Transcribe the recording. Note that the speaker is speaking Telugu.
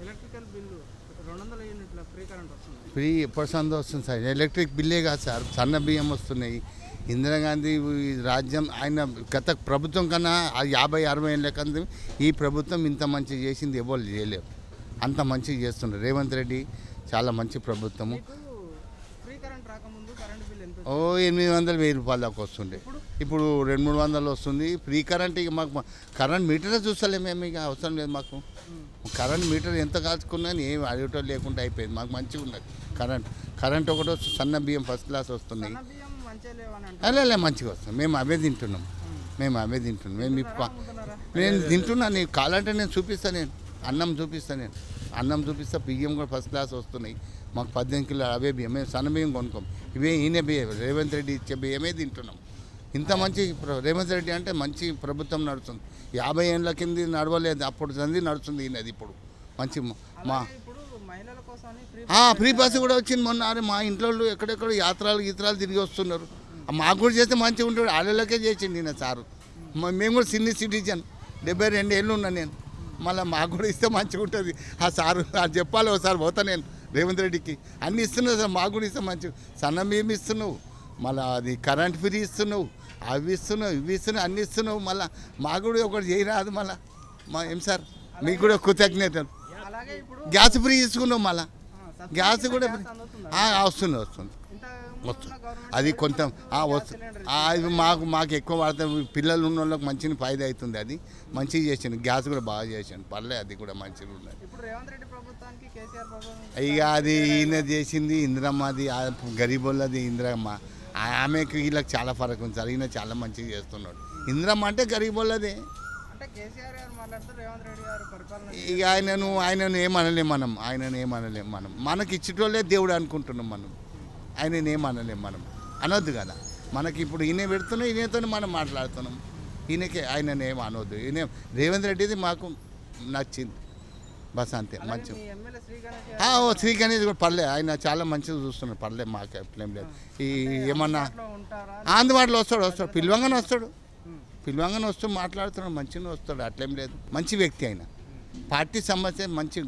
ఎలక్ట్రికల్ బిల్లు 200 యూనిట్ల ఫ్రీ కరెంట్ వస్తుంది. ఫ్రీ ఎప్పటి సందో వస్తుంది సార్. ఎలక్ట్రిక్ బిల్లే కాదు సార్, సన్న బియ్యం వస్తున్నాయి. ఇందిరాగాంధీ రాజ్యం ఆయన గత ప్రభుత్వం కన్నా 50-60 ఏళ్ళ కింద ఈ ప్రభుత్వం ఇంత మంచి చేసింది ఎవరు చేయలేరు. అంత మంచిగా చేస్తున్నారు. రేవంత్ రెడ్డి చాలా మంచి ప్రభుత్వము. ఫ్రీ కరెంట్ రాకముందు కరెంట్ బిల్ ఎంత? 800-1000 రూపాయల దాకా వస్తుండే. ఇప్పుడు 200-300 వస్తుంది. ఫ్రీ కరెంట్ ఇక మాకు కరెంట్ మీటరే చూస్తలేము మేము, ఇక అవసరం లేదు మాకు. కరెంట్ మీటర్ ఎంత కాల్చుకున్నా ఏం అడిగటం లేకుండా అయిపోయింది. మాకు మంచిగా ఉన్నది కరెంట్ ఒకటి వస్తుంది. సన్న బియ్యం ఫస్ట్ క్లాస్ వస్తున్నాయి. అలా మంచిగా వస్తుంది. మేము అవే తింటున్నాం. మేము నేను తింటున్నా. నీకు కావాలంటే నేను చూపిస్తాను. అన్నం చూపిస్తా. బియ్యం కూడా ఫస్ట్ క్లాస్ వస్తున్నాయి. మాకు 18 కిలోలు అవే బియ్యం. మేము సన్న బియ్యం కొనుక్కోం. ఈయన బియ్యం రేవంత్ రెడ్డి ఇచ్చే బియ్యమే తింటున్నాం. ఇంత మంచి రేవంత్ రెడ్డి అంటే మంచి ప్రభుత్వం నడుస్తుంది. 50 ఏళ్ళ కింద నడవలేదు, అప్పుడు సంది నడుస్తుంది ఈయనది. ఇప్పుడు మంచి మా ఫ్రీ బస్సు కూడా వచ్చింది మొన్న. మా ఇంట్లో ఎక్కడెక్కడ యాత్రలు తిరిగి వస్తున్నారు. మాకు కూడా చేస్తే మంచిగా ఉంటాడు. ఆళ్ళకే చేసిండు ఈయన సారు. మేము కూడా సీనియర్ సిటిజన్, 72 ఏళ్ళు ఉన్నా నేను. మళ్ళీ మాకు కూడా ఇస్తే మంచిగా ఉంటుంది. ఆ సారు అది చెప్పాలి. ఒకసారి పోతా నేను రేవంత్ రెడ్డికి. అన్నీ ఇస్తున్నావు సార్, మాకు కూడా ఇస్తే మంచిగా. సన్న బియ్యం ఇస్తున్నావు, మళ్ళీ అది కరెంట్ ఫ్రీ ఇస్తున్నావు, అవి ఇస్తున్నావు అన్నీ ఇస్తున్నావు. మళ్ళీ మాకు కూడా ఒకటి చేయరాదు. మళ్ళీ ఏం సార్ మీకు కూడా కృతజ్ఞతలు. గ్యాస్ ఫ్రీ తీసుకున్నావు. మళ్ళీ గ్యాస్ కూడా వస్తుంది. అది కొంత అది మాకు ఎక్కువ వాడతాం. పిల్లలు ఉన్న వాళ్ళకి మంచిగా ఫైదా అవుతుంది. అది మంచిగా చేసాను. గ్యాస్ కూడా బాగా చేశాను. పర్లే, అది కూడా మంచిగా ఉన్నది. ఇక అది ఈయన చేసింది ఇందిరమ్మది, గరీబోళ్ళది ఇందిరమ్మ. ఆమెకు వీళ్ళకి చాలా ఫరక్ ఉంది సార్. ఈయన చాలా మంచిగా చేస్తున్నాడు. ఇందిరమ్మ అంటే గరీబోళ్ళదే. ఇక ఆయనను ఏమనలేం మనం. మనకి ఇచ్చేటోళ్ళే దేవుడు అనుకుంటున్నాం మనం. ఆయనను ఏమనలేం మనం. అనొద్దు కదా. మనకి ఇప్పుడు ఈయన పెడుతున్నాం, ఈయనతో మనం మాట్లాడుతున్నాం. ఆయనను ఏం అనొద్దు. రేవంత్ రెడ్డిది మాకు నచ్చింది. బస్ అంతే. మంచిగా శ్రీ గణేష్ కూడా పర్లే. ఆయన చాలా మంచిగా చూస్తున్నాడు. పర్లే, మాకు ఎట్లేం లేదు. ఏమన్నా అందుబాటులో వస్తాడు. పిలవంగానే వస్తూ మాట్లాడుతున్నాడు. మంచిగా వస్తాడు. అట్లేం లేదు. మంచి వ్యక్తి ఆయన. పార్టీ సమస్య మంచి